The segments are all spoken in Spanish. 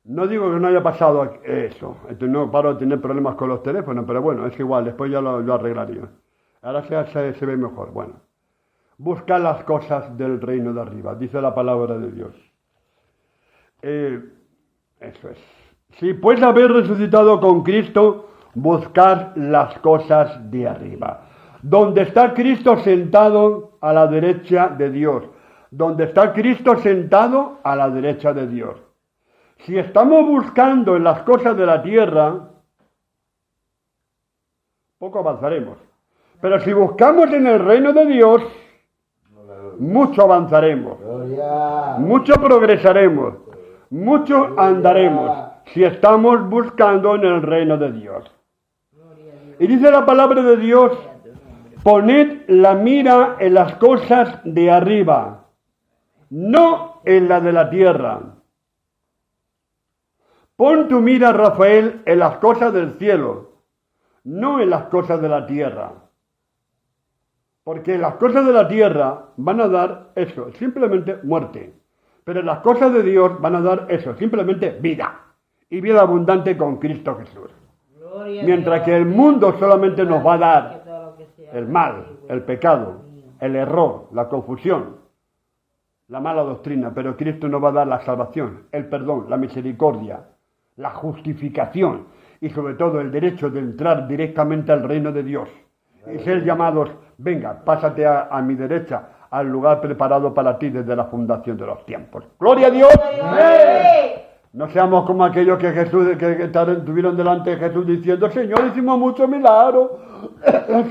No digo que no haya pasado eso, no paro de tener problemas con los teléfonos, pero bueno, es igual, después ya lo arreglaría. Ahora se ve mejor. Bueno, busca las cosas del reino de arriba, dice la palabra de Dios. Eso es. Si pues habéis resucitado con Cristo, buscar las cosas de arriba. Donde está Cristo sentado a la derecha de Dios. Donde está Cristo sentado a la derecha de Dios. Si estamos buscando en las cosas de la tierra, poco avanzaremos. Pero si buscamos en el reino de Dios, mucho avanzaremos. Mucho progresaremos. Mucho andaremos. Si estamos buscando en el reino de Dios. Y dice la palabra de Dios, poned la mira en las cosas de arriba, no en la de la tierra. Pon tu mira, Rafael, en las cosas del cielo, no en las cosas de la tierra. Porque las cosas de la tierra van a dar eso, simplemente muerte. Pero las cosas de Dios van a dar eso, simplemente vida. Y vida abundante con Cristo Jesús. Mientras que el mundo solamente nos va a dar el mal, el pecado, el error, la confusión, la mala doctrina. Pero Cristo nos va a dar la salvación, el perdón, la misericordia, la justificación y sobre todo el derecho de entrar directamente al reino de Dios. Y ser llamados, venga, pásate a mi derecha, al lugar preparado para ti desde la fundación de los tiempos. ¡Gloria a Dios! ¡Amén! No seamos como aquellos que estuvieron delante de Jesús diciendo, Señor, hicimos muchos milagros,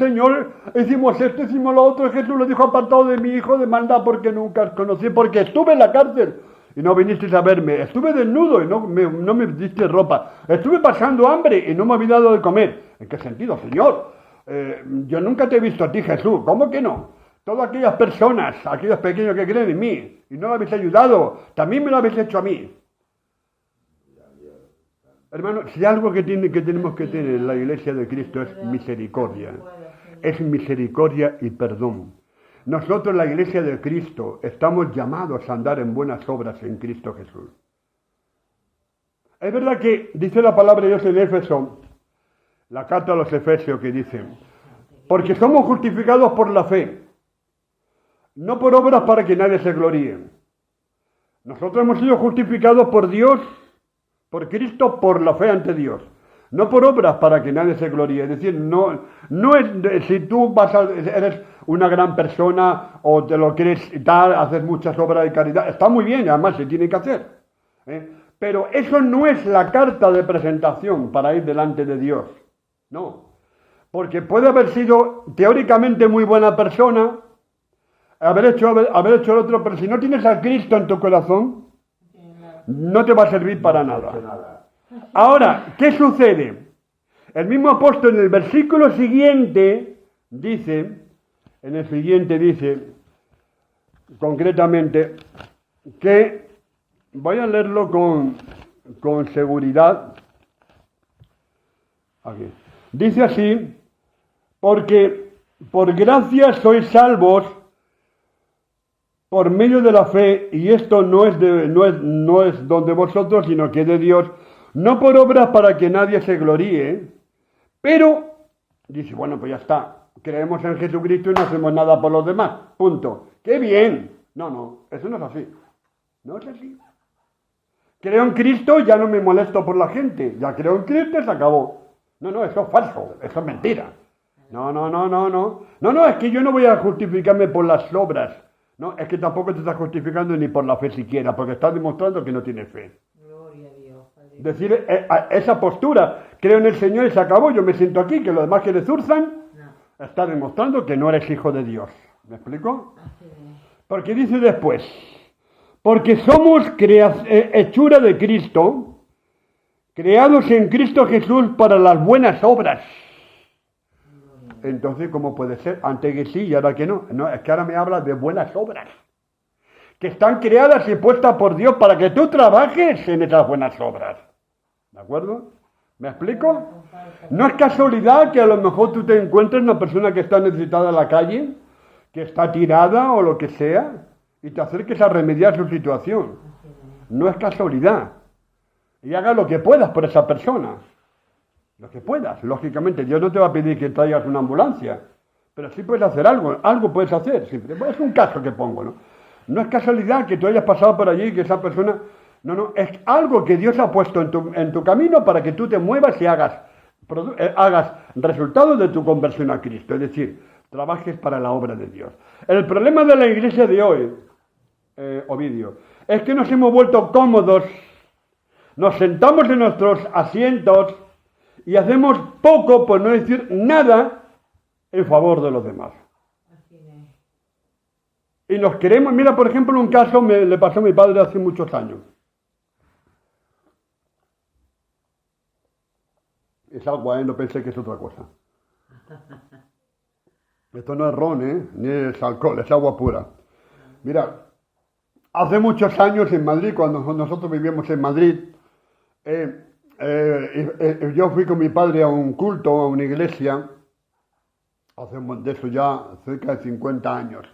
Señor, hicimos esto, hicimos lo otro. Jesús le dijo, apartado de mi hijo de maldad, porque nunca os conocí, porque estuve en la cárcel y no vinisteis a verme, estuve desnudo y no me diste ropa, estuve pasando hambre y no me habéis dado de comer. ¿En qué sentido, Señor? Yo nunca te he visto a ti, Jesús. ¿Cómo que no? Todas aquellas personas, aquellos pequeños que creen en mí y no me habéis ayudado, también me lo habéis hecho a mí. Hermano, si algo que tenemos que tener en la iglesia de Cristo es misericordia. Es misericordia y perdón. Nosotros, la iglesia de Cristo, estamos llamados a andar en buenas obras en Cristo Jesús. Es verdad que dice la palabra de Dios en Éfeso, la carta a los Efesios, que dice, porque somos justificados por la fe, no por obras para que nadie se gloríe. Nosotros hemos sido justificados por Dios, por Cristo, por la fe ante Dios. No por obras para que nadie se gloríe. Es decir, no es si tú eres una gran persona o te lo quieres dar, hacer muchas obras de caridad. Está muy bien, además se tiene que hacer. Pero eso no es la carta de presentación para ir delante de Dios. No. Porque puede haber sido teóricamente muy buena persona, haber hecho el otro, pero si no tienes a Cristo en tu corazón, no te va a servir para nada. Ahora, ¿qué sucede? El mismo apóstol en el versículo siguiente dice, concretamente, que, voy a leerlo con seguridad, aquí. Dice así, porque por gracia sois salvos por medio de la fe, y esto no es don de vosotros, sino que es de Dios, no por obras para que nadie se gloríe, pero, dice, bueno, pues ya está, creemos en Jesucristo y no hacemos nada por los demás, punto. ¡Qué bien! No, eso no es así, no es así. Creo en Cristo, ya no me molesto por la gente, ya creo en Cristo y se acabó. No, eso es falso, eso es mentira. No, es que yo no voy a justificarme por las obras. No, es que tampoco te estás justificando ni por la fe siquiera, porque estás demostrando que no tienes fe. Gloria a Dios. Decir esa postura, creo en el Señor y se acabó, yo me siento aquí, que los demás que le zurzan, está demostrando que no eres hijo de Dios. ¿Me explico? Porque dice después, porque somos hechura de Cristo, creados en Cristo Jesús para las buenas obras. Entonces, ¿cómo puede ser? Antes que sí y ahora que no. No, es que ahora me habla de buenas obras, que están creadas y puestas por Dios para que tú trabajes en esas buenas obras. ¿De acuerdo? ¿Me explico? No es casualidad que a lo mejor tú te encuentres una persona que está necesitada en la calle, que está tirada o lo que sea, y te acerques a remediar su situación. No es casualidad. y hagas lo que puedas por esa persona. Lo que puedas. Lógicamente, Dios no te va a pedir que traigas una ambulancia, pero sí puedes hacer algo puedes hacer. Siempre. Es un caso que pongo, ¿no? No es casualidad que tú hayas pasado por allí y que esa persona... No, es algo que Dios ha puesto en tu camino para que tú te muevas y hagas resultados de tu conversión a Cristo. Es decir, trabajes para la obra de Dios. El problema de la iglesia de hoy, Ovidio, es que nos hemos vuelto cómodos, nos sentamos en nuestros asientos y hacemos poco, por no decir nada, en favor de los demás. Y nos queremos, mira, por ejemplo, un caso le pasó a mi padre hace muchos años. Es agua, no pensé que es otra cosa. Esto no es ron, ni es alcohol, es agua pura. Mira, hace muchos años en Madrid, cuando nosotros vivíamos en Madrid, yo fui con mi padre a un culto, a una iglesia, hace de eso ya cerca de 50 años.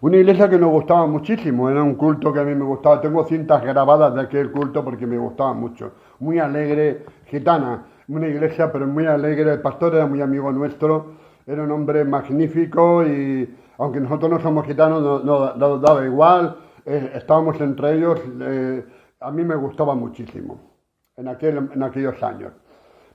Una iglesia que nos gustaba muchísimo, era un culto que a mí me gustaba. Tengo cintas grabadas de aquel culto porque me gustaba mucho. Muy alegre, gitana, una iglesia pero muy alegre. El pastor era muy amigo nuestro, era un hombre magnífico y aunque nosotros no somos gitanos, no daba igual, estábamos entre ellos. A mí me gustaba muchísimo en aquellos años.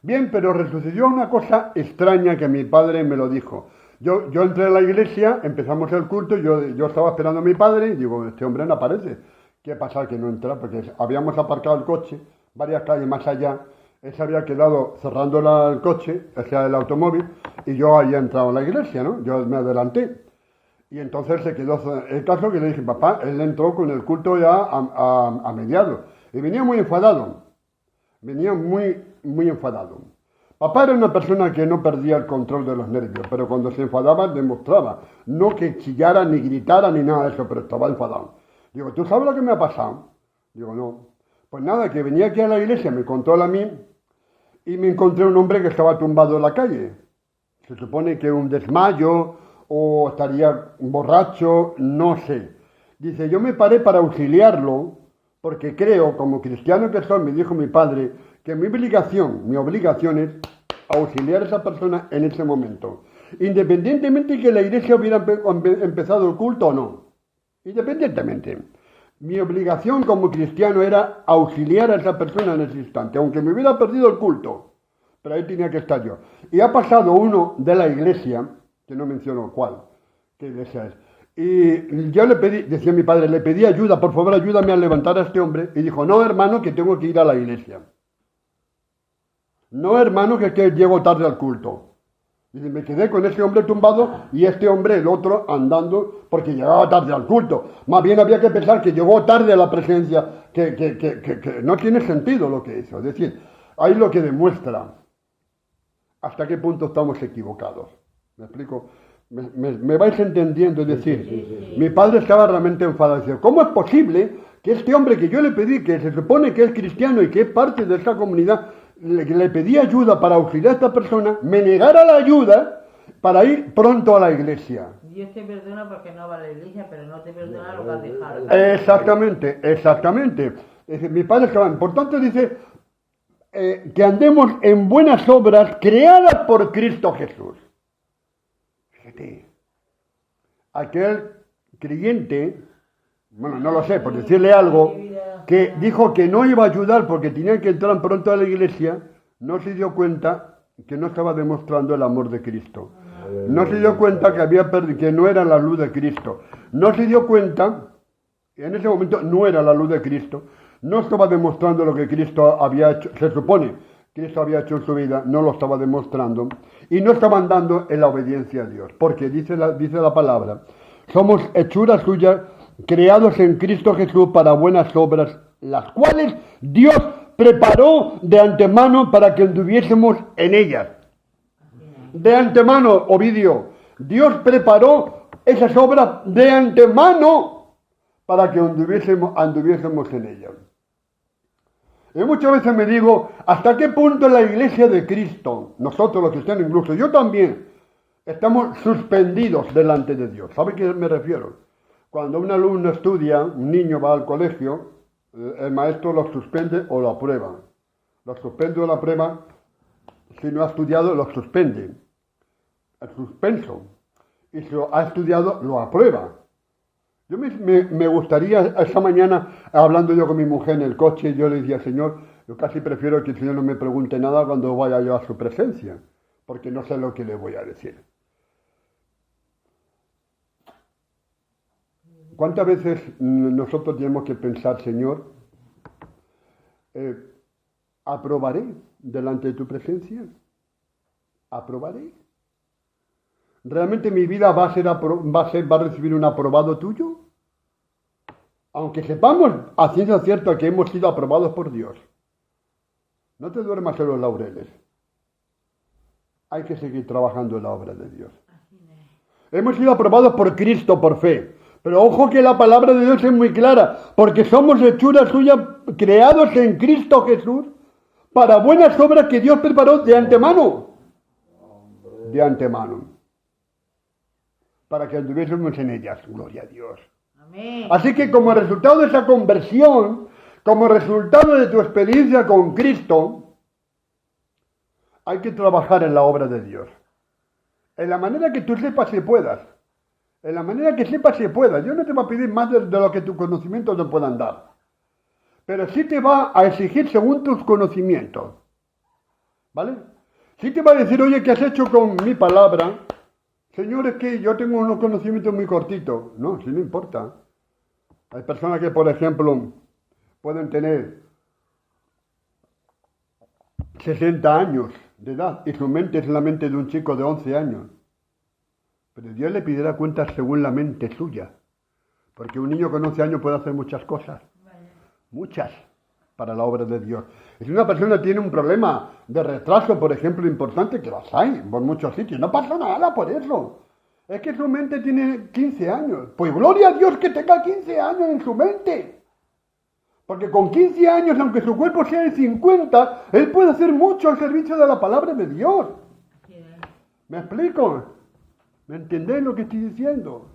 Bien, pero sucedió una cosa extraña que mi padre me lo dijo. Yo entré a la iglesia, empezamos el culto, yo estaba esperando a mi padre y digo, este hombre no aparece. ¿Qué pasa que no entra? Porque habíamos aparcado el coche varias calles más allá, él se había quedado cerrando el coche, o sea, el automóvil, y yo había entrado a la iglesia, ¿no? Yo me adelanté. Y entonces se quedó, el caso que le dije, papá, él entró con el culto ya a mediados. Y venía muy enfadado, venía muy enfadado. Papá era una persona que no perdía el control de los nervios, pero cuando se enfadaba demostraba. No que chillara, ni gritara, ni nada de eso, pero estaba enfadado. Digo, ¿tú sabes lo que me ha pasado? Digo, no. Pues nada, que venía aquí a la iglesia, me contó a mí, y me encontré un hombre que estaba tumbado en la calle. Se supone que un desmayo, o estaría borracho, no sé. Dice, yo me paré para auxiliarlo, porque creo, como cristiano que soy, me dijo mi padre, que mi obligación es auxiliar a esa persona en ese momento. Independientemente de que la iglesia hubiera empezado el culto o no. Independientemente. Mi obligación como cristiano era auxiliar a esa persona en ese instante, aunque me hubiera perdido el culto. Pero ahí tenía que estar yo. Y ha pasado uno de la iglesia, que no menciono cuál, qué iglesia es. Y yo le pedí, decía mi padre, le pedí ayuda, por favor ayúdame a levantar a este hombre. Y dijo, no hermano, que tengo que ir a la iglesia. No hermano, que llego tarde al culto. Y me quedé con ese hombre tumbado y este hombre, el otro, andando porque llegaba tarde al culto. Más bien había que pensar que llegó tarde a la presencia, que no tiene sentido lo que hizo. Es decir, ahí lo que demuestra hasta qué punto estamos equivocados. ¿Me explico? Me vais entendiendo, es decir, mi padre estaba realmente enfadado. Dice, ¿cómo es posible que este hombre que yo le pedí, que se supone que es cristiano y que es parte de esta comunidad, le pedí ayuda para auxiliar a esta persona, me negara la ayuda para ir pronto a la iglesia? Dios te perdona porque no va a la iglesia, pero no te perdona lo que has dejado. Exactamente. Mi padre estaba importante, dice, que andemos en buenas obras creadas por Cristo Jesús. Fíjate, aquel creyente, bueno, no lo sé, por decirle algo, que dijo que no iba a ayudar porque tenía que entrar pronto a la iglesia, no se dio cuenta que no estaba demostrando el amor de Cristo. No se dio cuenta que no era la luz de Cristo. No se dio cuenta, en ese momento no era la luz de Cristo, no estaba demostrando lo que Cristo había hecho, se supone, Cristo había hecho en su vida, no lo estaba demostrando, y no estaba andando en la obediencia a Dios, porque dice la palabra, somos hechuras suyas, creados en Cristo Jesús para buenas obras, las cuales Dios preparó de antemano para que anduviésemos en ellas. De antemano, Ovidio, Dios preparó esas obras de antemano para que anduviésemos en ellas. Y muchas veces me digo, ¿hasta qué punto la iglesia de Cristo, nosotros los cristianos incluso, yo también, estamos suspendidos delante de Dios? ¿Sabe a qué me refiero? Cuando un alumno estudia, un niño va al colegio, El maestro lo suspende o lo aprueba. Lo suspende o lo aprueba. Si no ha estudiado, lo suspende. El suspenso. Y si lo ha estudiado, lo aprueba. Yo me gustaría, esta mañana, hablando yo con mi mujer en el coche, yo le decía, Señor, yo casi prefiero que el Señor no me pregunte nada cuando vaya yo a su presencia, porque no sé lo que le voy a decir. ¿Cuántas veces nosotros tenemos que pensar, Señor, aprobaré delante de tu presencia? ¿Aprobaré? ¿Realmente mi vida va a recibir un aprobado tuyo? Aunque sepamos a ciencia cierta que hemos sido aprobados por Dios, no te duermas en los laureles. Hay que seguir trabajando en la obra de Dios. Hemos sido aprobados por Cristo por fe. Pero ojo que la palabra de Dios es muy clara, porque somos hechura suya, creados en Cristo Jesús, para buenas obras que Dios preparó de antemano. De antemano. Para que anduviésemos en ellas. Gloria a Dios. Amén. Así que como resultado de esa conversión, como resultado de tu experiencia con Cristo, hay que trabajar en la obra de Dios. En la manera que tú sepas y puedas. En la manera que sepas y puedas. Yo no te voy a pedir más de lo que tus conocimientos te puedan dar. Pero sí te va a exigir según tus conocimientos. ¿Vale? Sí te va a decir, oye, ¿qué has hecho con mi palabra? Señor, es que yo tengo unos conocimientos muy cortitos. No, sí no importa. Hay personas que, por ejemplo, pueden tener 60 años de edad y su mente es la mente de un chico de 11 años. Pero Dios le pedirá cuentas según la mente suya. Porque un niño con 11 años puede hacer muchas cosas. Muchas. Para la obra de Dios. Y si una persona tiene un problema de retraso, por ejemplo, importante, que los hay por muchos sitios, no pasa nada por eso. Es que su mente tiene 15 años. Pues gloria a Dios que tenga 15 años en su mente. Porque con 15 años, aunque su cuerpo sea de 50, él puede hacer mucho al servicio de la palabra de Dios. ¿Me explico? ¿Me entendéis lo que estoy diciendo?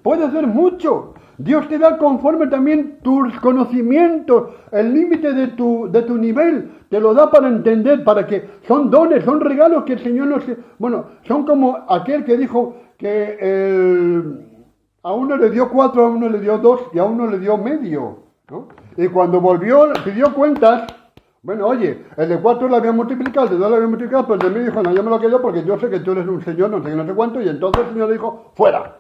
Puede hacer mucho. Dios te da conforme también tus conocimientos, el límite de tu nivel, te lo da para entender, para que son dones, son regalos que el Señor nos... Bueno, son como aquel que dijo que a uno le dio 4, a uno le dio 2 y a uno le dio medio, ¿no? Y cuando volvió, pidió cuentas, bueno, oye, el de 4 lo había multiplicado, el de 2 lo había multiplicado, pero el de medio dijo, no, yo me lo quedo porque yo sé que tú eres un señor, no sé qué, no sé cuánto, y entonces el Señor dijo, fuera.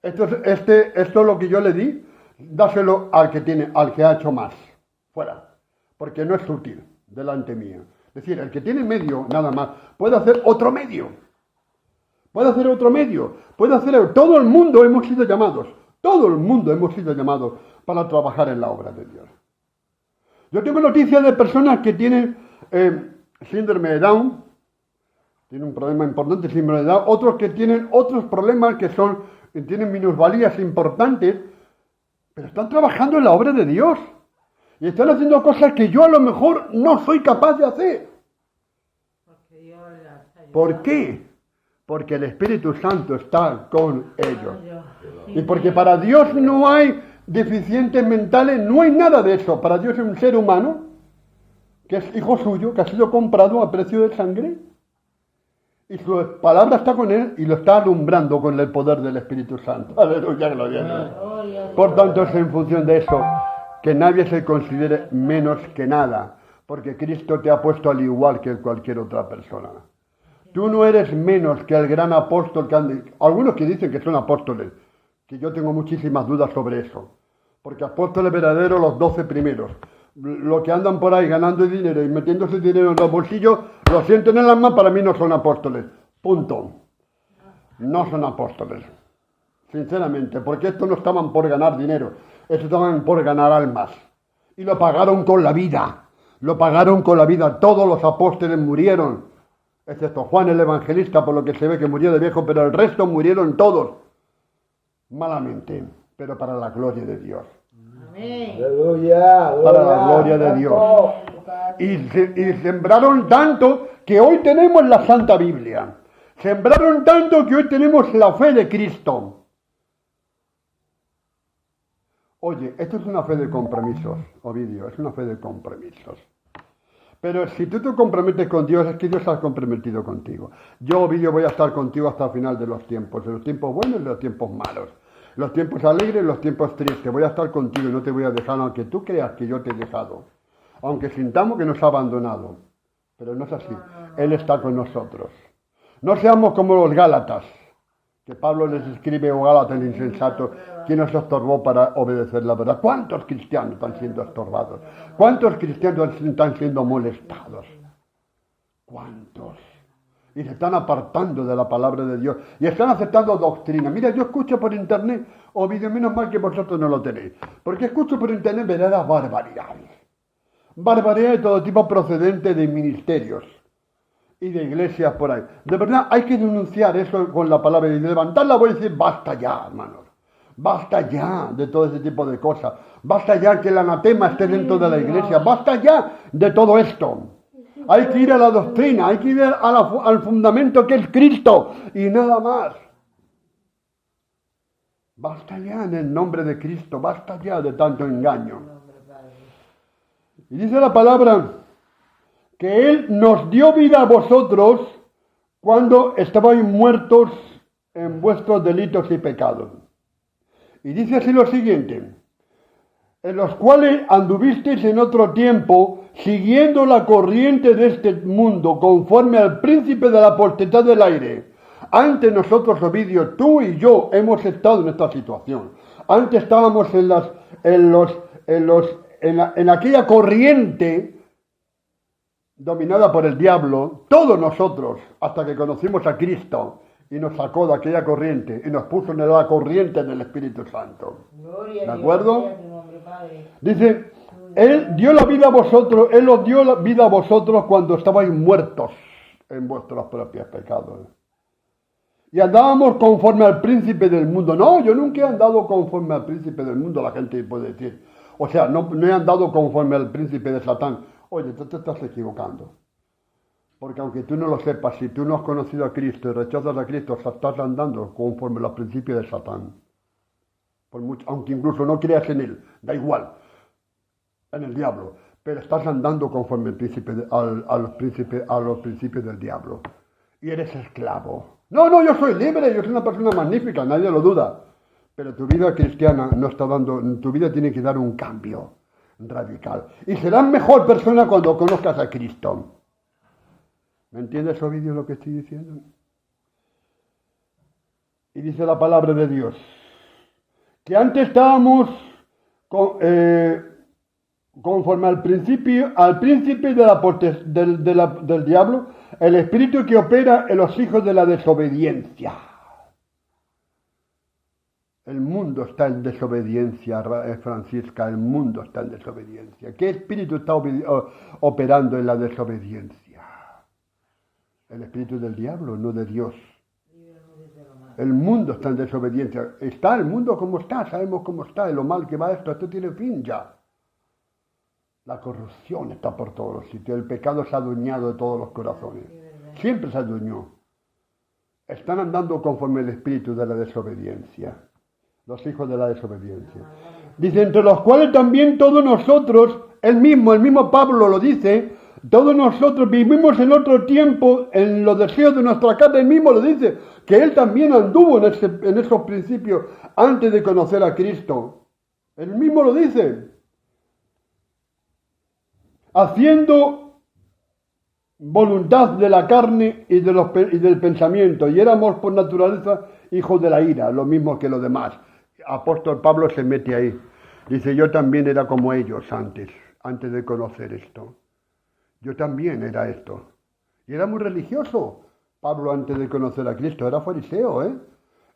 Esto es lo que yo le di, dáselo al que ha hecho más. Fuera. Porque no es útil delante mío. Es decir, el que tiene medio, nada más, puede hacer otro medio. Puede hacer otro medio. Puede hacer... Todo el mundo hemos sido llamados. Todo el mundo hemos sido llamados para trabajar en la obra de Dios. Yo tengo noticias de personas que tienen síndrome de Down. Tienen un problema importante, síndrome de Down. Otros que tienen otros problemas que tienen minusvalías importantes, pero están trabajando en la obra de Dios. Y están haciendo cosas que yo a lo mejor no soy capaz de hacer. ¿Por qué? Porque el Espíritu Santo está con ellos. Y porque para Dios no hay deficientes mentales, no hay nada de eso. Para Dios es un ser humano, que es hijo suyo, que ha sido comprado a precio de sangre. Y su palabra está con él y lo está alumbrando con el poder del Espíritu Santo. Aleluya, gloria a Dios. Por tanto, es en función de eso que nadie se considere menos que nada, porque Cristo te ha puesto al igual que cualquier otra persona. Tú no eres menos que el gran apóstol algunos que dicen que son apóstoles, que yo tengo muchísimas dudas sobre eso, porque apóstoles verdaderos los 12 primeros. Los que andan por ahí ganando dinero y metiéndose dinero en los bolsillos, lo sienten en el alma, para mí no son apóstoles. Punto. No son apóstoles. Sinceramente, porque estos no estaban por ganar dinero, estos estaban por ganar almas. Y lo pagaron con la vida. Lo pagaron con la vida. Todos los apóstoles murieron, excepto Juan el Evangelista, por lo que se ve que murió de viejo, pero el resto murieron todos. Malamente, pero para la gloria de Dios. Aleluya, para la gloria de Dios. Y sembraron tanto que hoy tenemos la Santa Biblia. Sembraron tanto que hoy tenemos la fe de Cristo. Oye, esto es una fe de compromisos, Ovidio, es una fe de compromisos. Pero si tú te comprometes con Dios, es que Dios se ha comprometido contigo. Yo, Ovidio, voy a estar contigo hasta el final de los tiempos buenos y los tiempos malos. Los tiempos alegres y los tiempos tristes. Voy a estar contigo y no te voy a dejar, aunque tú creas que yo te he dejado. Aunque sintamos que nos ha abandonado. Pero no es así. Él está con nosotros. No seamos como los Gálatas, que Pablo les escribe, oh Gálatas el insensato, ¿quién os estorbó para obedecer la verdad? ¿Cuántos cristianos están siendo estorbados? ¿Cuántos cristianos están siendo molestados? ¿Cuántos? Y se están apartando de la palabra de Dios y están aceptando doctrina. Mira, yo escucho por internet, o vídeo, menos mal que vosotros no lo tenéis, porque escucho por internet verdaderas barbaridades. Barbaridades de todo tipo procedente de ministerios y de iglesias por ahí. De verdad hay que denunciar eso con la palabra y levantar la voz y decir, basta ya, hermanos. Basta ya de todo ese tipo de cosas. Basta ya que el anatema esté dentro de la iglesia. Basta ya de todo esto. Hay que ir a la doctrina, hay que ir al fundamento que es Cristo y nada más. Basta ya en el nombre de Cristo, basta ya de tanto engaño. Y dice la palabra que Él nos dio vida a vosotros cuando estabais muertos en vuestros delitos y pecados. Y dice así lo siguiente, en los cuales anduvisteis en otro tiempo, siguiendo la corriente de este mundo, conforme al príncipe de la potestad del aire. Antes nosotros, Ovidio, tú y yo, hemos estado en esta situación. Antes estábamos en aquella corriente dominada por el diablo, todos nosotros, hasta que conocimos a Cristo y nos sacó de aquella corriente y nos puso en la corriente del Espíritu Santo. ¿De acuerdo? Dice, Él dio la vida a vosotros, Él os dio la vida a vosotros cuando estabais muertos en vuestros propios pecados. Y andábamos conforme al príncipe del mundo. No, yo nunca he andado conforme al príncipe del mundo, la gente puede decir. O sea, no he andado conforme al príncipe de Satán. Oye, tú te estás equivocando. Porque aunque tú no lo sepas, si tú no has conocido a Cristo y rechazas a Cristo, estás andando conforme a los principios de Satán. Por mucho, aunque incluso no creas en él, da igual, en el diablo. Pero estás andando conforme a los principios del diablo. Y eres esclavo. No, yo soy libre, yo soy una persona magnífica, nadie lo duda. Pero tu vida cristiana no está dando, tu vida tiene que dar un cambio radical. Y serás mejor persona cuando conozcas a Cristo. ¿Me entiendes, Ovidio, lo que estoy diciendo? Y dice la palabra de Dios, que antes estábamos conforme al príncipe del diablo, el espíritu que opera en los hijos de la desobediencia. El mundo está en desobediencia, Francisca, el mundo está en desobediencia. ¿Qué espíritu está operando en la desobediencia? El espíritu del diablo, no de Dios. El mundo está en desobediencia. Está el mundo como está, sabemos cómo está, y lo mal que va esto tiene fin ya. La corrupción está por todos los sitios, el pecado se ha adueñado de todos los corazones. Siempre se adueñó. Están andando conforme el espíritu de la desobediencia. Los hijos de la desobediencia. Dice, entre los cuales también todos nosotros, el mismo Pablo lo dice, todos nosotros vivimos en otro tiempo en los deseos de nuestra carne, él mismo lo dice, que él también anduvo en esos principios antes de conocer a Cristo. Él mismo lo dice. Haciendo voluntad de la carne y del pensamiento, y éramos por naturaleza hijos de la ira, lo mismo que los demás. Apóstol Pablo se mete ahí. Dice, yo también era como ellos antes de conocer esto. Yo también era esto. Y era muy religioso. Pablo antes de conocer a Cristo era fariseo,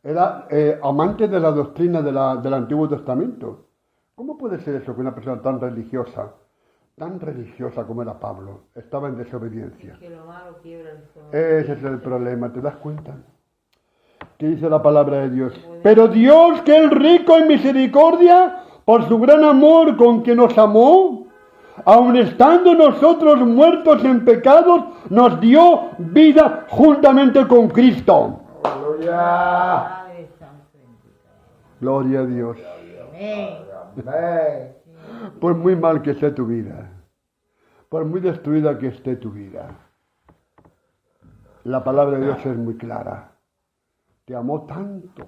Era amante de la doctrina del Antiguo Testamento. ¿Cómo puede ser eso que una persona tan religiosa como era Pablo, estaba en desobediencia? Que lo malo quiebra Ese es el problema, ¿te das cuenta? ¿Qué dice la palabra de Dios? Pero Dios, que es rico en misericordia, por su gran amor con que nos amó, aun estando nosotros muertos en pecados, nos dio vida juntamente con Cristo. ¡Gloria! Gloria a Dios. Amén. Por muy mal que esté tu vida, por muy destruida que esté tu vida, la palabra de Dios es muy clara. Te amó tanto,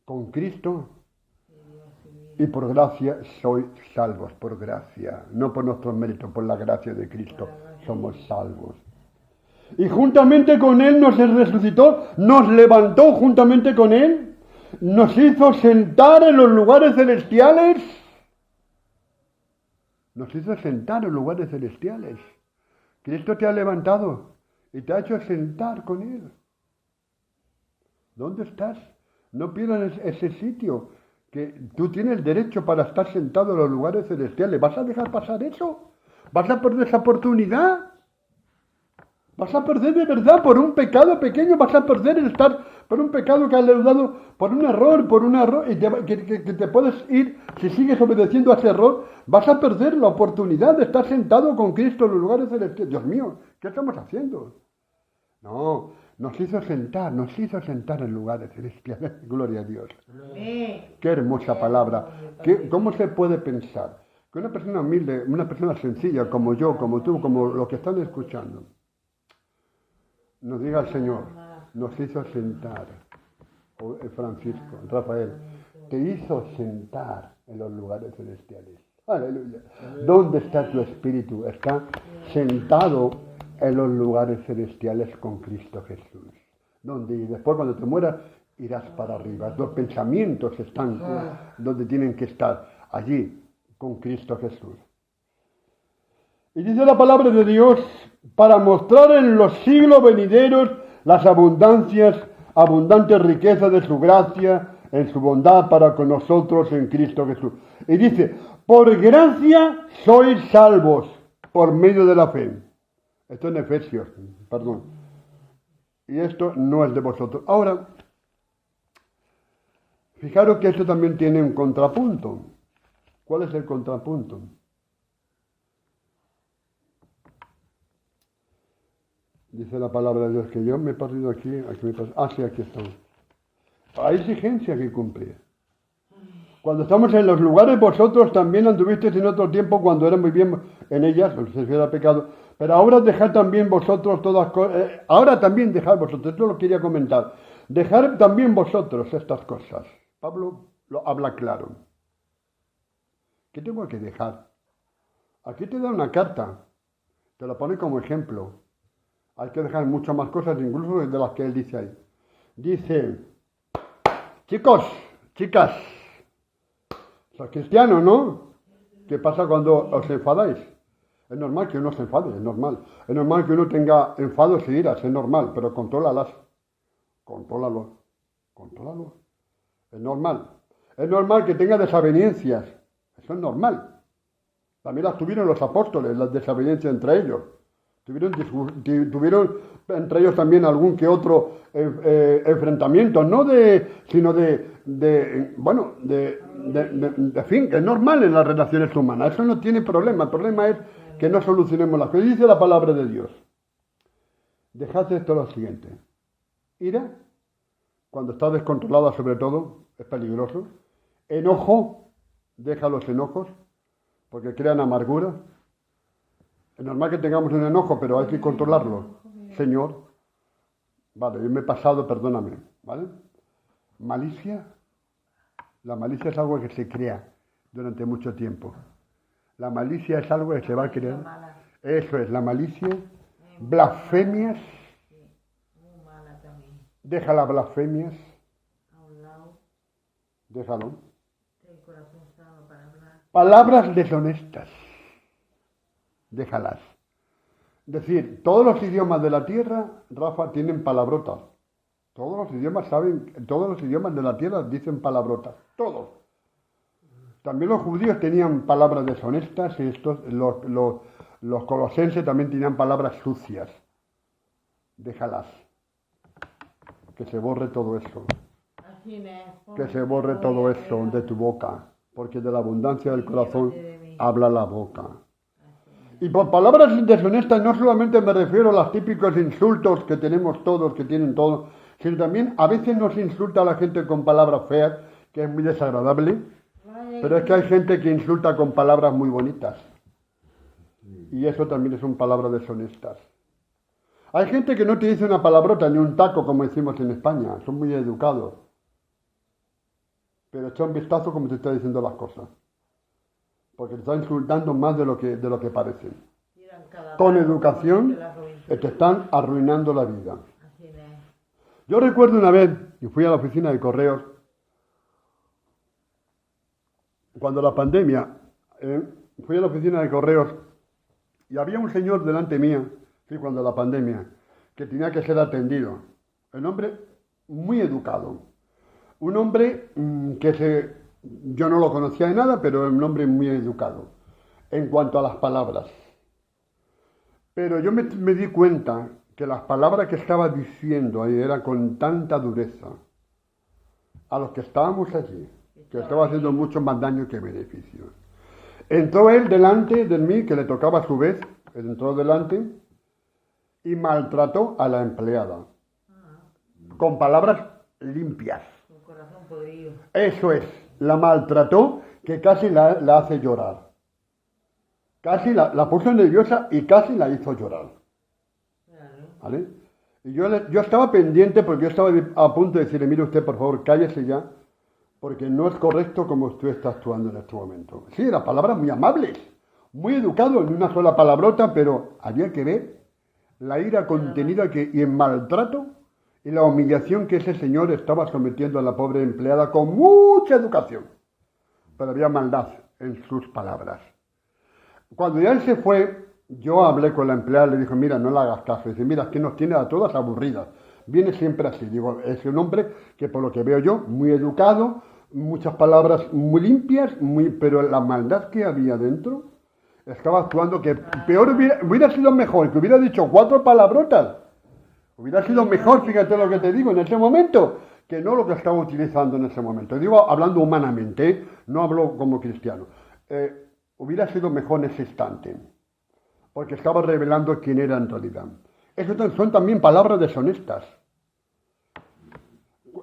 con Cristo, y por gracia sois salvos, por gracia, no por nuestros méritos, por la gracia de Cristo somos salvos. Y juntamente con Él nos resucitó, nos levantó juntamente con Él, nos hizo sentar en los lugares celestiales. Nos hizo sentar en lugares celestiales. Cristo te ha levantado y te ha hecho sentar con Él. ¿Dónde estás? No pierdas ese sitio, que tú tienes derecho para estar sentado en los lugares celestiales. ¿Vas a dejar pasar eso? ¿Vas a perder esa oportunidad? ¿Vas a perder de verdad por un pecado pequeño? ¿Vas a perder el estar por un pecado que has leudado, por un error, y que te puedes ir, si sigues obedeciendo a ese error, vas a perder la oportunidad de estar sentado con Cristo en los lugares celestiales? Dios mío, ¿qué estamos haciendo? No, nos hizo sentar en lugares celestiales. Gloria a Dios. Qué hermosa palabra. ¿Cómo se puede pensar que una persona humilde, una persona sencilla como yo, como tú, como los que están escuchando, nos diga el Señor, nos hizo sentar, Francisco, Rafael, te hizo sentar en los lugares celestiales? Aleluya. ¿Dónde está tu espíritu? Está sentado en los lugares celestiales con Cristo Jesús. Donde después cuando te mueras irás para arriba. Los pensamientos están donde tienen que estar, allí con Cristo Jesús. Y dice la palabra de Dios, para mostrar en los siglos venideros las abundantes riquezas de su gracia, en su bondad para con nosotros en Cristo Jesús. Y dice, por gracia sois salvos por medio de la fe. Esto en Efesios, perdón. Y esto no es de vosotros. Ahora, fijaros que esto también tiene un contrapunto. ¿Cuál es el contrapunto? Dice la palabra de Dios que yo me he perdido aquí me he perdido. Sí, aquí estamos. Hay exigencia que cumplir. Cuando estamos en los lugares, vosotros también anduvisteis en otro tiempo cuando eran muy bien en ellas, se era pecado. Pero ahora dejad también vosotros todas cosas. Ahora también dejad vosotros, esto lo quería comentar. Dejad también vosotros estas cosas. Pablo lo habla claro. ¿Qué tengo que dejar? Aquí te da una carta, te la pone como ejemplo. Hay que dejar muchas más cosas, incluso de las que él dice ahí. Dice, chicos, chicas, sois cristianos, ¿no? ¿Qué pasa cuando os enfadáis? Es normal que uno se enfade, es normal. Es normal que uno tenga enfados y iras, es normal, pero contrólalo. Es normal. Es normal que tenga desavenencias, eso es normal. También las tuvieron los apóstoles, las desavenencias entre ellos. Tuvieron entre ellos también algún que otro enfrentamiento, sino de fin, que es normal en las relaciones humanas. Eso no tiene problema. El problema es que no solucionemos las cosas. Dice la palabra de Dios. Dejad esto lo siguiente. Ira, cuando está descontrolada sobre todo, es peligroso. Enojo, deja los enojos, porque crean amargura. Es normal que tengamos un enojo, pero hay que controlarlo. Señor, vale, yo me he pasado, perdóname, ¿vale? Malicia. La malicia es algo que se crea durante mucho tiempo. La malicia es algo que se va a crear. Eso es, la malicia. Blasfemias. Deja las blasfemias. Déjalo. Palabras deshonestas. Déjalas. Es decir, todos los idiomas de la tierra, Rafa, tienen palabrotas. Todos los idiomas de la tierra dicen palabrotas. Todos. También los judíos tenían palabras deshonestas y los colosenses también tenían palabras sucias. Déjalas. Que se borre todo eso. Que se borre todo eso de tu boca. Porque de la abundancia del corazón habla la boca. Y por palabras deshonestas no solamente me refiero a los típicos insultos que tenemos todos, que tienen todos, sino también a veces nos insulta a la gente con palabras feas, que es muy desagradable, pero es que hay gente que insulta con palabras muy bonitas. Y eso también son palabras deshonestas. Hay gente que no te dice una palabrota ni un taco, como decimos en España, son muy educados. Pero echa un vistazo como te está diciendo las cosas. Porque te está insultando más de lo que parecen. Con educación te están arruinando la vida. Yo recuerdo una vez, y fui a la oficina de correos, cuando la pandemia, fui a la oficina de correos y había un señor delante mía, sí, cuando la pandemia, que tenía que ser atendido. Un hombre muy educado. Un hombre yo no lo conocía de nada, pero un hombre muy educado en cuanto a las palabras. Pero yo me di cuenta que las palabras que estaba diciendo ahí eran con tanta dureza a los que estábamos allí, que estaba haciendo mucho más daño que beneficio. Entró él delante de mí, que le tocaba a su vez, él entró delante y maltrató a la empleada. Con palabras limpias. Con corazón podrido. Eso es, la maltrató que casi la hace llorar. Casi la puso nerviosa y casi la hizo llorar. ¿Vale? Y yo estaba pendiente porque yo estaba a punto de decirle, mire usted, por favor, cállese ya, porque no es correcto como usted está actuando en este momento. Sí, eran palabras muy amables, muy educado en una sola palabrota, pero había que ver la ira contenida y el maltrato y la humillación que ese señor estaba sometiendo a la pobre empleada con mucha educación. Pero había maldad en sus palabras. Cuando ya él se fue, yo hablé con la empleada, le dije, mira, no le hagas caso. Dice, mira, es que nos tiene a todas aburridas. Viene siempre así. Digo, es un hombre que por lo que veo yo, muy educado, muchas palabras muy limpias, pero la maldad que había dentro, estaba actuando que peor hubiera sido mejor, que hubiera dicho 4 palabrotas. Hubiera sido mejor, fíjate lo que te digo, en ese momento, que no lo que estaba utilizando en ese momento. Digo, hablando humanamente, no hablo como cristiano. Hubiera sido mejor en ese instante, porque estaba revelando quién era en realidad. Eso son también palabras deshonestas.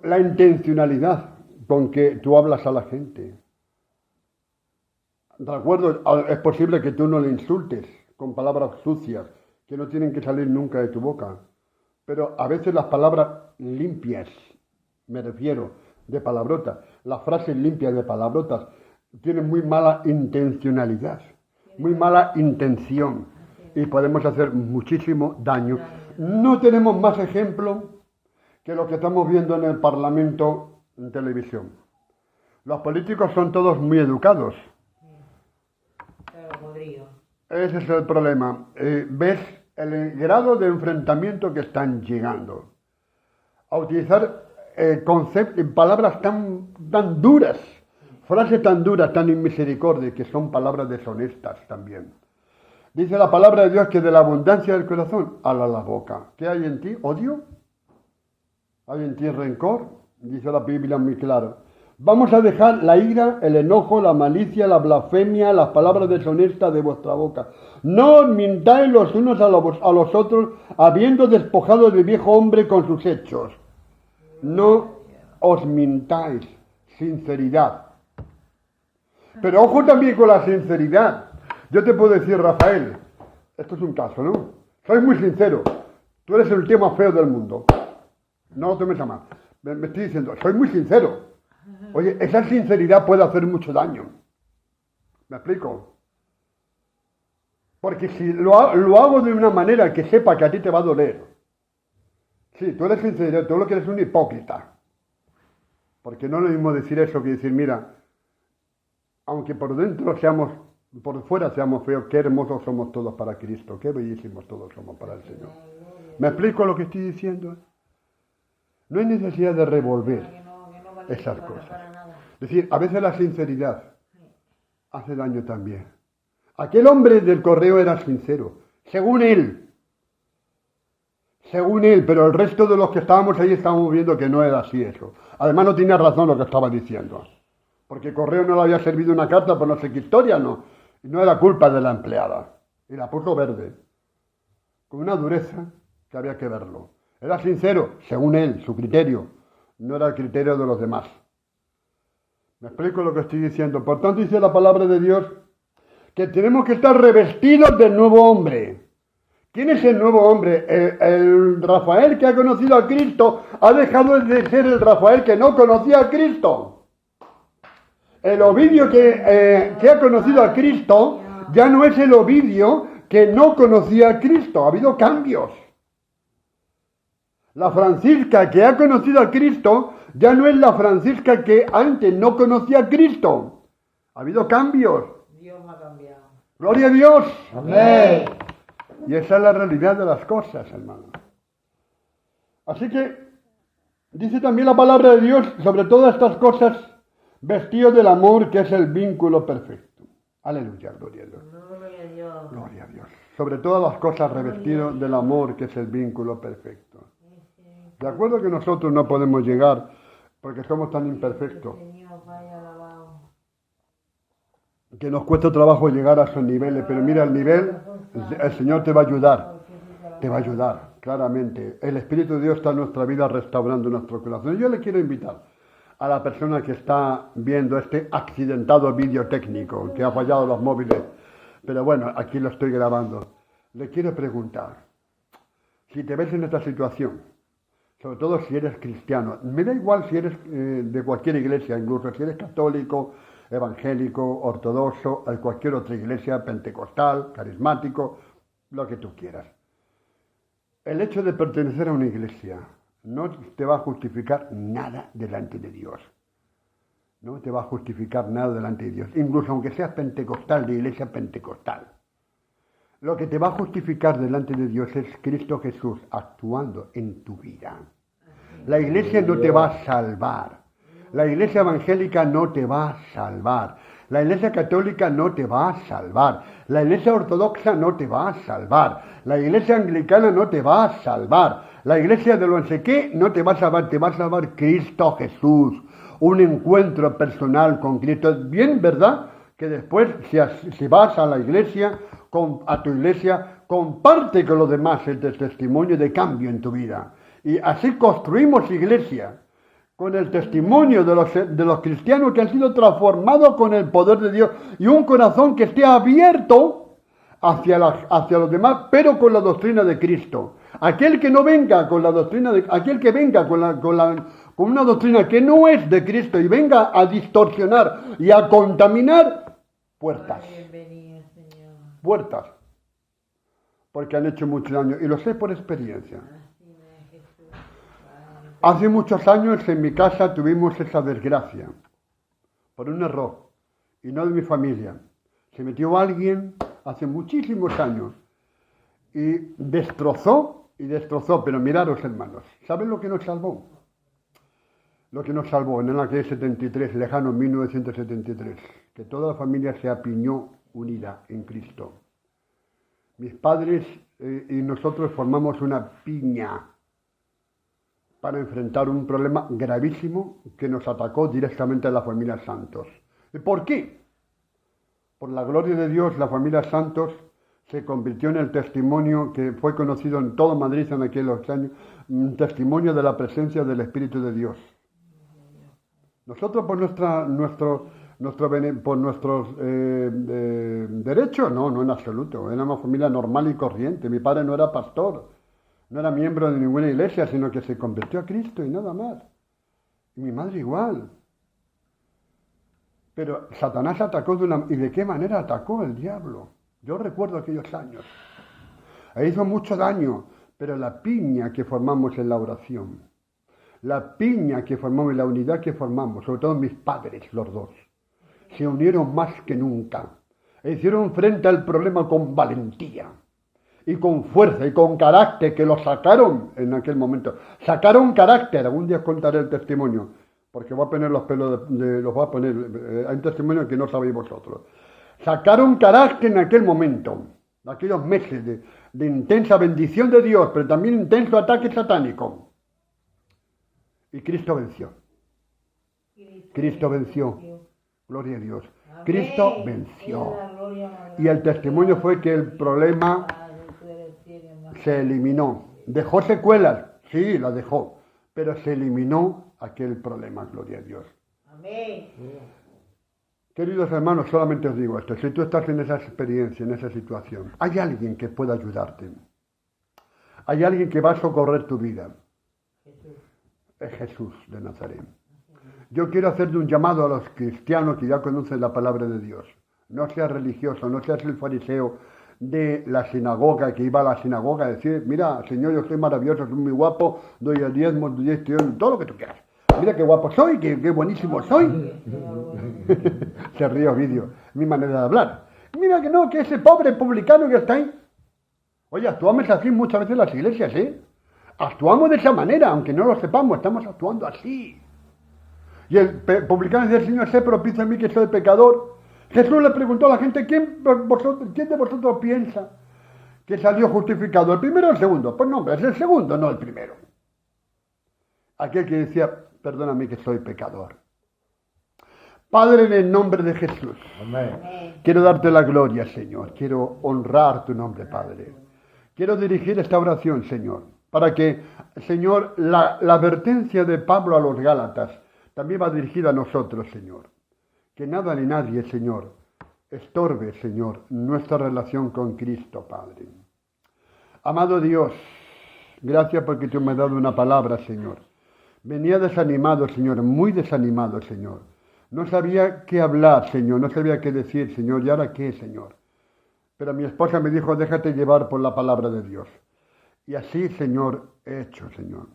La intencionalidad con que tú hablas a la gente. De acuerdo, es posible que tú no le insultes con palabras sucias, que no tienen que salir nunca de tu boca. Pero a veces las palabras limpias, me refiero, de palabrotas, las frases limpias de palabrotas, tienen muy mala intencionalidad, muy mala intención y podemos hacer muchísimo daño. No tenemos más ejemplo que lo que estamos viendo en el Parlamento en televisión. Los políticos son todos muy educados. Ese es el problema. ¿Ves el grado de enfrentamiento que están llegando? A utilizar palabras tan duras, frases tan duras, tan inmisericordias, que son palabras deshonestas también. Dice la palabra de Dios que de la abundancia del corazón habla la boca. ¿Qué hay en ti? ¿Odio? ¿Hay en ti rencor? Dice la Biblia muy claro. Vamos a dejar la ira, el enojo, la malicia, la blasfemia, las palabras deshonestas de vuestra boca. No os mintáis los unos a los otros, habiendo despojado del viejo hombre con sus hechos. No os mintáis. Sinceridad. Pero ojo también con la sinceridad. Yo te puedo decir, Rafael, esto es un caso, ¿no? Soy muy sincero. Tú eres el tío más feo del mundo. No lo tomes a mal. Me estoy diciendo, soy muy sincero. Oye, esa sinceridad puede hacer mucho daño. ¿Me explico? Porque si lo hago de una manera que sepa que a ti te va a doler. Sí, tú eres sincero, tú lo que eres un hipócrita. Porque no es lo mismo decir eso que decir, mira, aunque por dentro por fuera seamos feos, qué hermosos somos todos para Cristo, qué bellísimos todos somos para el Señor. ¿Me explico lo que estoy diciendo? No hay necesidad de revolver esas cosas. Es decir, a veces la sinceridad hace daño también. Aquel hombre del correo era sincero, según él, pero el resto de los que estábamos ahí estábamos viendo que no era así eso. Además no tenía razón lo que estaba diciendo, porque el correo no le había servido una carta por no sé qué historia, no era culpa de la empleada, y la puso verde, con una dureza que había que verlo. Era sincero, según él, su criterio. No era el criterio de los demás. ¿Me explico lo que estoy diciendo? Por tanto, dice la palabra de Dios que tenemos que estar revestidos del nuevo hombre. ¿Quién es el nuevo hombre? El Rafael que ha conocido a Cristo ha dejado de ser el Rafael que no conocía a Cristo. El Ovidio que ha conocido a Cristo ya no es el Ovidio que no conocía a Cristo. Ha habido cambios. La Francisca que ha conocido a Cristo ya no es la Francisca que antes no conocía a Cristo. Ha habido cambios. Dios me ha cambiado. ¡Gloria a Dios! Amén. Y esa es la realidad de las cosas, hermano. Así que dice también la palabra de Dios sobre todas estas cosas, vestidos del amor que es el vínculo perfecto. Aleluya, gloria a Dios. Gloria a Dios. Gloria a Dios. Sobre todas las cosas revestidos del amor que es el vínculo perfecto. De acuerdo que nosotros no podemos llegar porque somos tan imperfectos Señor, vaya alabado. que nos cuesta trabajo llegar a esos niveles, pero mira el nivel, el Señor te va a ayudar, claramente. El Espíritu de Dios está en nuestra vida restaurando nuestro corazón. Yo le quiero invitar a la persona que está viendo este accidentado vídeo técnico, que ha fallado los móviles, pero bueno, aquí lo estoy grabando. Le quiero preguntar, si te ves en esta situación, sobre todo si eres cristiano, me da igual si eres de cualquier iglesia, incluso si eres católico, evangélico, ortodoxo, de cualquier otra iglesia, pentecostal, carismático, lo que tú quieras. El hecho de pertenecer a una iglesia no te va a justificar nada delante de Dios. No te va a justificar nada delante de Dios, incluso aunque seas pentecostal, de iglesia pentecostal. Lo que te va a justificar delante de Dios es Cristo Jesús actuando en tu vida. La iglesia no te va a salvar. La iglesia evangélica no te va a salvar. La iglesia católica no te va a salvar. La iglesia ortodoxa no te va a salvar. La iglesia anglicana no te va a salvar. La iglesia de lo no sé qué no te va a salvar. Te va a salvar Cristo Jesús. Un encuentro personal con Cristo. Es bien, ¿verdad? Que después, si vas a la iglesia, a tu iglesia, comparte con los demás el testimonio de cambio en tu vida. Y así construimos iglesia, con el testimonio de los cristianos que han sido transformados con el poder de Dios y un corazón que esté abierto hacia los demás, pero con la doctrina de Cristo. Aquel que no venga con la doctrina aquel que venga con una doctrina que no es de Cristo y venga a distorsionar y a contaminar, puertas. Puertas. Porque han hecho mucho daño. Y lo sé por experiencia. Hace muchos años en mi casa tuvimos esa desgracia. Por un error. Y no de mi familia. Se metió alguien hace muchísimos años. Y destrozó. Pero miraros, hermanos. ¿Saben lo que nos salvó? Lo que nos salvó en el año 73, lejano 1973. Que toda la familia se apiñó unida en Cristo. Mis padres y nosotros formamos una piña para enfrentar un problema gravísimo que nos atacó directamente a la familia Santos. ¿Y por qué? Por la gloria de Dios, la familia Santos se convirtió en el testimonio que fue conocido en todo Madrid en aquellos años, un testimonio de la presencia del Espíritu de Dios. Nosotros por nuestros derechos, no en absoluto. Era una familia normal y corriente. Mi padre no era pastor, no era miembro de ninguna iglesia, sino que se convirtió a Cristo y nada más. Y mi madre igual. Pero Satanás atacó ¿y de qué manera atacó el diablo? Yo recuerdo aquellos años. Hizo mucho daño, pero la piña que formamos en la oración, la piña que formamos, la unidad que formamos, sobre todo mis padres, los dos, se unieron más que nunca. E hicieron frente al problema con valentía y con fuerza y con carácter, que lo sacaron en aquel momento. Sacaron carácter. Algún día os contaré el testimonio, porque voy a poner los pelos los voy a poner. Hay un testimonio que no sabéis vosotros. Sacaron carácter en aquel momento, en aquellos meses de intensa bendición de Dios, pero también intenso ataque satánico. Y Cristo venció. Cristo venció. Gloria a Dios. Cristo venció. Y el testimonio fue que el problema se eliminó. Dejó secuelas, Sí, la dejó, pero se eliminó aquel problema, gloria a Dios. Amén. Queridos hermanos, solamente os digo esto, si tú estás en esa experiencia, en esa situación, hay alguien que pueda ayudarte. Hay alguien que va a socorrer tu vida. Jesús. Es Jesús de Nazaret. Yo quiero hacerle un llamado a los cristianos que ya conocen la palabra de Dios. No seas religioso, no seas el fariseo de la sinagoga, que iba a la sinagoga a decir, mira, Señor, yo soy maravilloso, soy muy guapo, doy el diezmo, doy esto, todo lo que tú quieras. Mira qué guapo soy, qué buenísimo soy. Se ríe Ovidio, mi manera de hablar. Mira que no, que ese pobre publicano que está ahí. Oye, actuamos así muchas veces en las iglesias, ¿eh? Actuamos de esa manera, aunque no lo sepamos, estamos actuando así. Y el publicano dice, Señor, sé propicio a mí que soy pecador. Jesús le preguntó a la gente, ¿quién de vosotros piensa que salió justificado? ¿El primero o el segundo? Pues no, hombre, es el segundo, no el primero. Aquel que decía, perdóname que soy pecador. Padre, en el nombre de Jesús, Amén. quiero darte la gloria, Señor. Quiero honrar tu nombre, Padre. Quiero dirigir esta oración, Señor, para que, Señor, la advertencia de Pablo a los Gálatas también va dirigida a nosotros, Señor. Que nada ni nadie, Señor, estorbe, Señor, nuestra relación con Cristo, Padre. Amado Dios, gracias porque tú me has dado una palabra, Señor. Venía desanimado, Señor, muy desanimado, Señor. No sabía qué hablar, Señor, no sabía qué decir, Señor, ¿y ahora qué, Señor? Pero mi esposa me dijo, déjate llevar por la palabra de Dios. Y así, Señor, he hecho, Señor.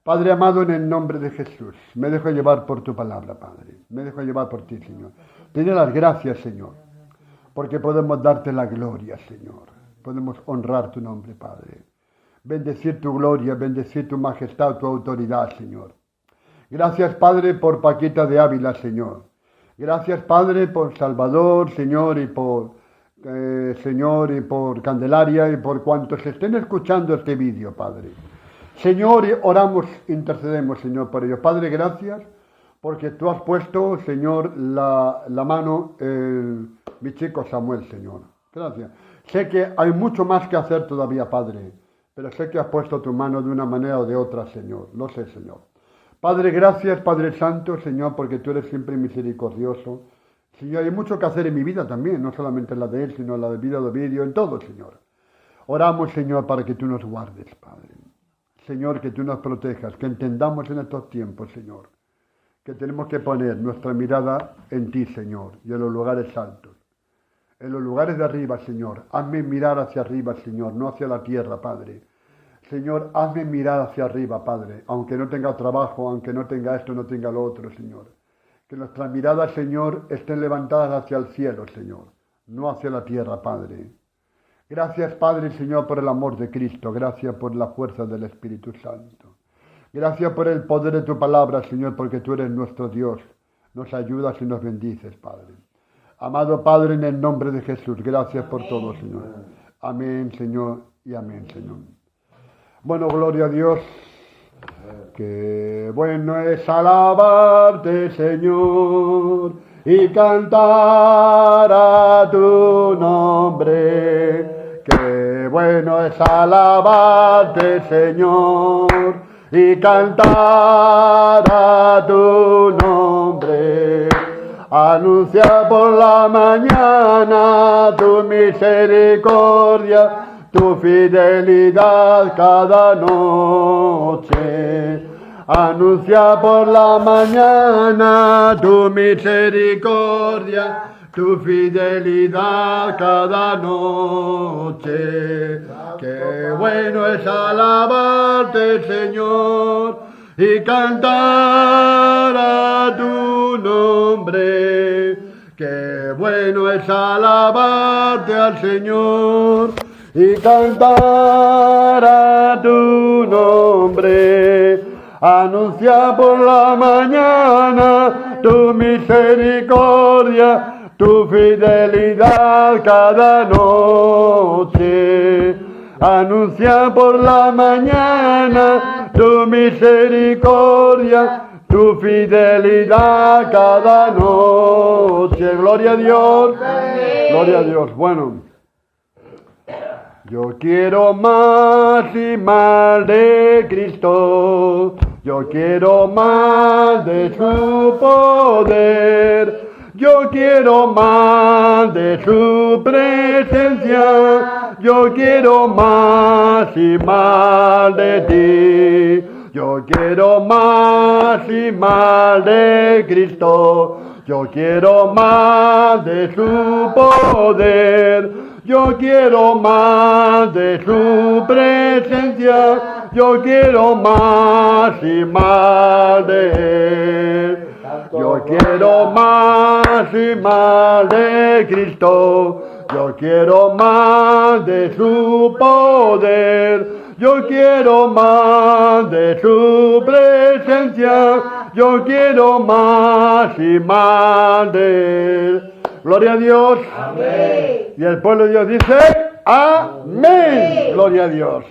Padre amado, en el nombre de Jesús, me dejo llevar por tu palabra, Padre. Me dejo llevar por ti, Señor. Te doy las gracias, Señor, porque podemos darte la gloria, Señor. Podemos honrar tu nombre, Padre. Bendecir tu gloria, bendecir tu majestad, tu autoridad, Señor. Gracias, Padre, por Paquita de Ávila, Señor. Gracias, Padre, por Salvador, Señor, y por Candelaria y por cuantos estén escuchando este vídeo, Padre. Señor, oramos, intercedemos, Señor, por ello. Padre, gracias, porque tú has puesto, Señor, la mano en mi chico Samuel, Señor. Gracias. Sé que hay mucho más que hacer todavía, Padre, pero sé que has puesto tu mano de una manera o de otra, Señor. Lo sé, Señor. Padre, gracias, Padre Santo, Señor, porque tú eres siempre misericordioso. Señor, hay mucho que hacer en mi vida también, no solamente en la de él, sino en la de vida de Ovidio, en todo, Señor. Oramos, Señor, para que tú nos guardes, Padre. Señor, que tú nos protejas, que entendamos en estos tiempos, Señor, que tenemos que poner nuestra mirada en ti, Señor, y en los lugares altos. En los lugares de arriba, Señor, hazme mirar hacia arriba, Señor, no hacia la tierra, Padre. Señor, hazme mirar hacia arriba, Padre, aunque no tenga trabajo, aunque no tenga esto, no tenga lo otro, Señor. Que nuestras miradas, Señor, estén levantadas hacia el cielo, Señor, no hacia la tierra, Padre. Gracias, Padre, Señor, por el amor de Cristo. Gracias por la fuerza del Espíritu Santo. Gracias por el poder de tu palabra, Señor, porque tú eres nuestro Dios. Nos ayudas y nos bendices, Padre. Amado Padre, en el nombre de Jesús, gracias por todo, Señor. Amén, Señor, y amén, Señor. Bueno, gloria a Dios. Qué bueno es alabarte, Señor, y cantar a tu nombre. Qué bueno es alabarte, Señor, y cantar a tu nombre. Anuncia por la mañana tu misericordia, tu fidelidad cada noche. Anuncia por la mañana tu misericordia, tu fidelidad cada noche. Qué bueno es alabarte, Señor, y cantar a tu nombre. Qué bueno es alabarte al Señor y cantar a tu nombre. Anuncia por la mañana tu misericordia, tu fidelidad cada noche. Anuncia por la mañana tu misericordia, tu fidelidad cada noche. Gloria a Dios. Gloria a Dios. Bueno, Yo quiero más y más de Cristo. Yo quiero más de su poder. Yo quiero más de su presencia. Yo quiero más y más de ti. Yo quiero más y más de Cristo. Yo quiero más de su poder. Yo quiero más de su presencia. Yo quiero más y más de él. Yo quiero más y más de Cristo. Yo quiero más de su poder. Yo quiero más de su presencia. Yo quiero más y más de él. Gloria a Dios. Amén. Y el pueblo de Dios dice, amén. Gloria a Dios.